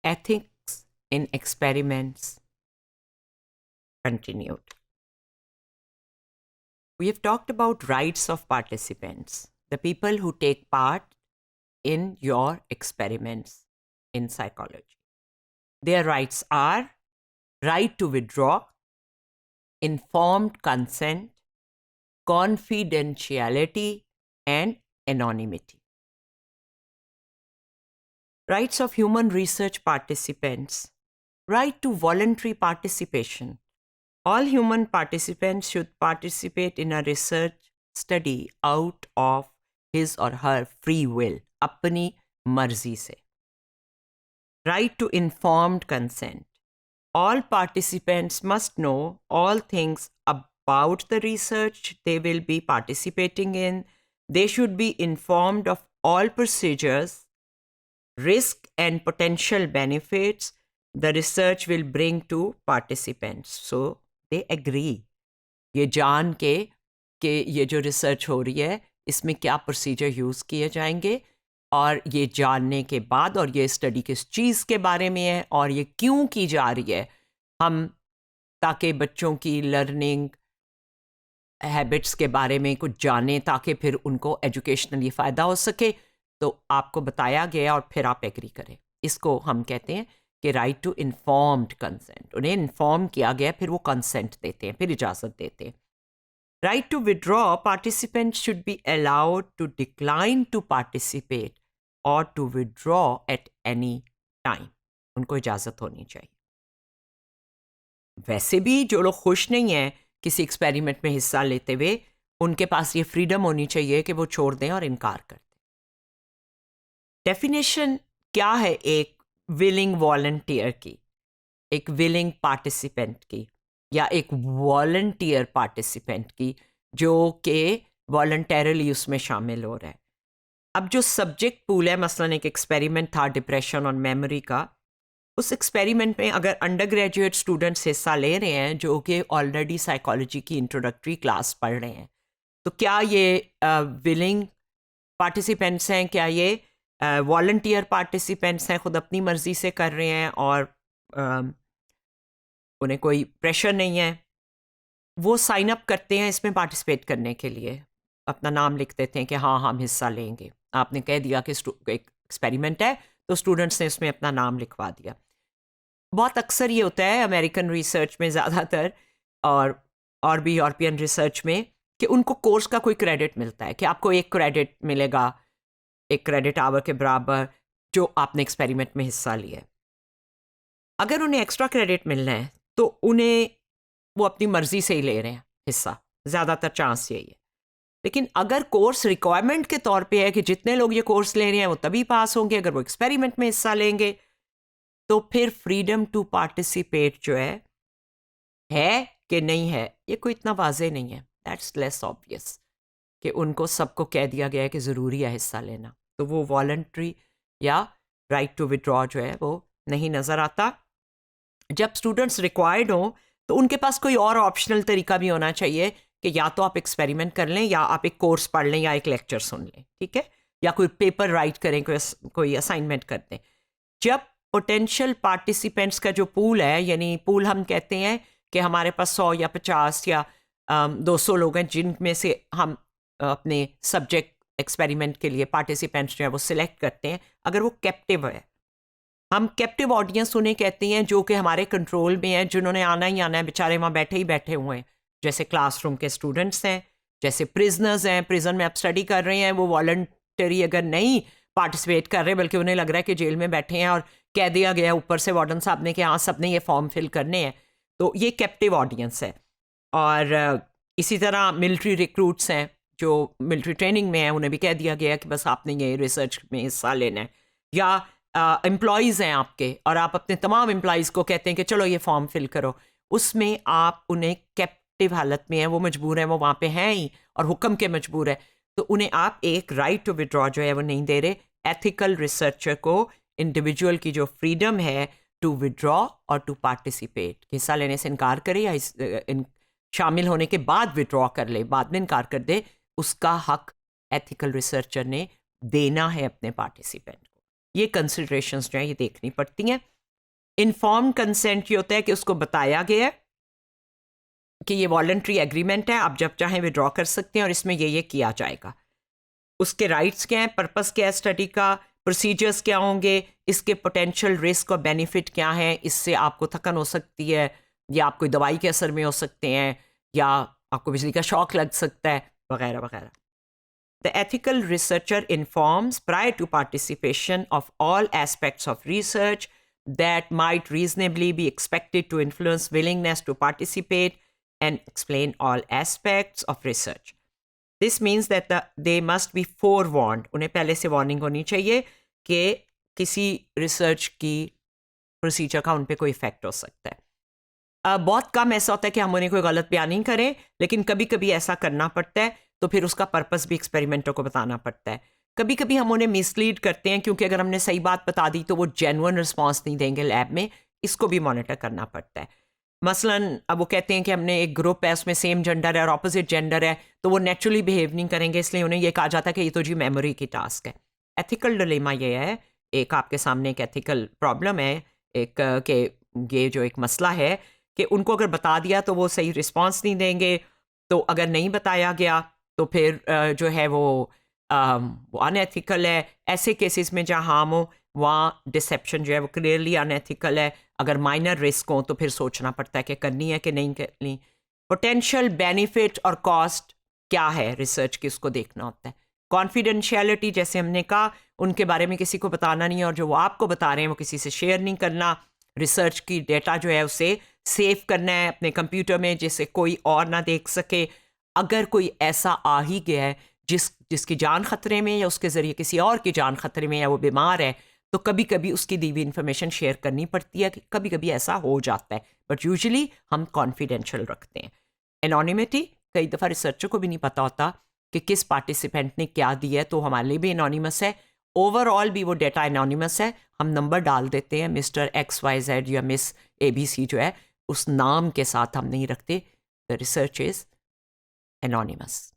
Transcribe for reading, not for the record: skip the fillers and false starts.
ethics in experiments continued. We have talked about rights of participants, the people who take part in your experiments in psychology. Their rights are right to withdraw, informed consent, confidentiality, and anonymity. Rights of human research participants, right to voluntary participation. All human participants should participate in a research study out of his or her free will, अपनी मर्जी से. Right to informed consent. All participants must know all things about the research they will be participating in. They should be informed of all procedures, risk and potential benefits the research will bring to participants. So they agree. ये जान के कि ये जो research हो रही है इसमें क्या प्रोसीजर यूज़ किए जाएंगे और ये जानने के बाद और ये स्टडी किस चीज़ के बारे में है और ये क्यों की जा रही है, हम ताकि बच्चों की लर्निंग हैबिट्स के बारे में कुछ जानें ताकि फिर उनको एजुकेशनली फ़ायदा हो सके, तो आपको बताया गया और फिर आप एग्री करें. इसको हम कहते हैं कि राइट टू इन्फॉर्म्ड कंसेंट. उन्हें इन्फॉर्म किया गया, फिर वो कंसेंट देते हैं, फिर इजाज़त देते हैं. Right to withdraw, participant should be allowed to decline to participate और to withdraw at any time. उनको इजाज़त होनी चाहिए. वैसे भी जो लोग खुश नहीं हैं किसी एक्सपेरिमेंट में हिस्सा लेते हुए, उनके पास ये फ्रीडम होनी चाहिए कि वो छोड़ दें और इनकार कर दें. डेफिनेशन क्या है एक विलिंग वॉलंटियर की, एक विलिंग पार्टिसिपेंट की, या एक वॉलंटियर पार्टिसिपेंट की जो कि वॉलंटरली उसमें शामिल हो रहा है. अब जो सब्जेक्ट पूल है, मसलन एक एक्सपेरिमेंट था डिप्रेशन और मेमोरी का, उस एक्सपेरिमेंट में अगर अंडर ग्रेजुएट स्टूडेंट्स हिस्सा ले रहे हैं जो कि ऑलरेडी साइकोलॉजी की इंट्रोडक्टरी क्लास पढ़ रहे हैं, तो क्या ये विलिंग पार्टिसिपेंट्स हैं, क्या ये वॉलंटियर पार्टिसिपेंट्स हैं, खुद अपनी मर्ज़ी से कर रहे हैं और उन्हें कोई प्रेशर नहीं है. वो साइन अप करते हैं इसमें पार्टिसिपेट करने के लिए, अपना नाम लिख देते हैं कि हाँ हम हिस्सा लेंगे. आपने कह दिया कि एक एक्सपेरिमेंट है तो स्टूडेंट्स ने इसमें अपना नाम लिखवा दिया. बहुत अक्सर ये होता है अमेरिकन रिसर्च में ज़्यादातर और भी यूरोपियन रिसर्च में कि उनको कोर्स का कोई क्रेडिट मिलता है कि आपको एक क्रेडिट मिलेगा, एक क्रेडिट आवर के बराबर जो आपने एक्सपेरिमेंट में हिस्सा लिया है. अगर उन्हें एक्स्ट्रा क्रेडिट मिलना है तो उन्हें वो अपनी मर्ज़ी से ही ले रहे हैं हिस्सा, ज़्यादातर चांस यही है. लेकिन अगर कोर्स रिक्वायरमेंट के तौर पे है कि जितने लोग ये कोर्स ले रहे हैं वो तभी पास होंगे, अगर वो एक्सपेरिमेंट में हिस्सा लेंगे, तो फिर फ्रीडम टू पार्टिसिपेट जो है कि नहीं है, ये कोई इतना वाजे नहीं है. दैट्स लेस ऑब्वियस कि उनको सबको कह दिया गया है कि ज़रूरी है हिस्सा लेना, तो वो वॉलंटरी या राइट टू विड्रॉ जो है वो नहीं नज़र आता. जब स्टूडेंट्स रिक्वायर्ड हों तो उनके पास कोई और ऑप्शनल तरीका भी होना चाहिए कि या तो आप एक्सपेरिमेंट कर लें या आप एक कोर्स पढ़ लें या एक लेक्चर सुन लें, ठीक है, या कोई पेपर राइट करें, कोई असाइनमेंट कर दें. जब पोटेंशियल पार्टिसिपेंट्स का जो पूल है, यानी पूल हम कहते हैं कि हमारे पास 100 या 50 या 200 लोग हैं जिनमें से हम अपने सब्जेक्ट एक्सपेरिमेंट के लिए पार्टिसिपेंट्स जो है वो सिलेक्ट करते हैं. अगर वो कैप्टिव है, हम कैप्टिव ऑडियंस उन्हें कहते हैं जो कि हमारे कंट्रोल में है, जिन्होंने आना ही आना है, बेचारे वहाँ बैठे ही बैठे हुए हैं, जैसे क्लासरूम के स्टूडेंट्स हैं, जैसे प्रिजनर्स हैं, प्रिजन में आप स्टडी कर रहे हैं, वो वॉलंटरी अगर नहीं पार्टिसिपेट कर रहे बल्कि उन्हें लग रहा है कि जेल में बैठे हैं और कह दिया गया ऊपर से वार्डन साहब ने कि हाँ सब ने ये फॉर्म फिल करने हैं, तो ये कैप्टिव ऑडियंस है. और इसी तरह मिलिट्री रिक्रूट्स हैं जो मिलिट्री ट्रेनिंग में हैं, उन्हें भी कह दिया गया कि बस आपने ये रिसर्च में हिस्सा लेना है. या एम्प्लॉयज़ हैं आपके और आप अपने तमाम एम्प्लॉयज़ को कहते हैं कि चलो ये फॉर्म फिल करो, उसमें आप उन्हें कैप्टिव हालत में है, वो मजबूर है, वो वहाँ पे हैं ही और हुक्म के मजबूर है, तो उन्हें आप एक राइट टू विड्रॉ जो है वो नहीं दे रहे. एथिकल रिसर्चर को इंडिविजुअल की जो फ्रीडम है टू विड्रॉ और टू पार्टिसिपेट, हिस्सा लेने से इनकार करे या शामिल होने के बाद विड्रॉ कर ले, बाद में इनकार कर दे, उसका हक एथिकल रिसर्चर ने देना है अपने पार्टिसिपेंट को. ये कंसिडरेशंस जो है ये देखनी पड़ती हैं. इन्फॉर्म्ड कंसेंट ये होता है कि उसको बताया गया है कि ये वॉलंटरी एग्रीमेंट है, आप जब चाहें विड्रॉ कर सकते हैं और इसमें ये किया जाएगा। उसके राइट्स क्या हैं, पर्पस क्या है स्टडी का, प्रोसीजर्स क्या होंगे, इसके पोटेंशियल रिस्क और बेनिफिट क्या हैं, इससे आपको थकन हो सकती है या आप कोई दवाई के असर में हो सकते हैं या आपको बिजली का शॉक लग सकता है, वगैरह वगैरह। The ethical researcher informs prior to participation of all aspects of research that might reasonably be expected to influence willingness to participate and explain all aspects of research. This means that they must be forewarned. उन्हें पहले से warning होनी चाहिए कि किसी research की procedure का उन पर कोई इफेक्ट हो सकता है। बहुत कम ऐसा होता है कि हम उन्हें कोई गलत बयान नहीं करें, लेकिन कभी कभी ऐसा करना पड़ता है, तो फिर उसका पर्पस भी एक्सपेरिमेंटों को बताना पड़ता है। कभी कभी हम उन्हें मिसलीड करते हैं क्योंकि अगर हमने सही बात बता दी तो वो जेन्युइन रिस्पॉन्स नहीं देंगे लैब में, इसको भी मॉनिटर करना पड़ता है। मसलन अब वो कहते हैं कि हमने एक ग्रुप है उसमें सेम जेंडर है और ऑपोजिट जेंडर है, तो वो नेचुरली बिहेव नहीं करेंगे, इसलिए उन्हें ये कहा जाता है कि ये तो जी मेमोरी की टास्क है। एथिकल डिलेमा ये है, एक आपके सामने एक एथिकल प्रॉब्लम है, एक कि ये जो एक मसला है कि उनको अगर बता दिया तो वो सही रिस्पॉन्स नहीं देंगे, तो अगर नहीं बताया गया तो फिर जो है वो अनएथिकल है। ऐसे केसेस में जहाँ हार्म हो वहाँ डिसेप्शन जो है वो क्लियरली अनएथिकल है। अगर माइनर रिस्क हो तो फिर सोचना पड़ता है कि करनी है कि नहीं करनी। पोटेंशियल बेनिफिट और कॉस्ट क्या है रिसर्च की, उसको देखना होता है। कॉन्फिडेंशियलिटी, जैसे हमने कहा, उनके बारे में किसी को बताना नहीं है और जो वो आपको बता रहे हैं वो किसी से शेयर नहीं करना। रिसर्च की डेटा जो है उसे सेव करना है अपने कंप्यूटर में जिससे कोई और ना देख सके। अगर कोई ऐसा आ ही गया है जिसकी जान खतरे में या उसके ज़रिए किसी और की जान खतरे में या वो बीमार है, तो कभी कभी उसकी दी हुई इन्फॉर्मेशन शेयर करनी पड़ती है। कभी कभी ऐसा हो जाता है, बट यूजुअली हम कॉन्फिडेंशियल रखते हैं। एनोनिमिटी, कई दफ़ा रिसर्चर को भी नहीं पता होता कि किस पार्टिसिपेंट ने क्या दिया है, तो हमारे लिए भी एनोनिमस है। ओवरऑल भी वो डेटा एनोनिमस है, हम नंबर डाल देते हैं, मिस्टर XYZ या मिस ABC जो है उस नाम के साथ हम नहीं रखते। The research is anonymous.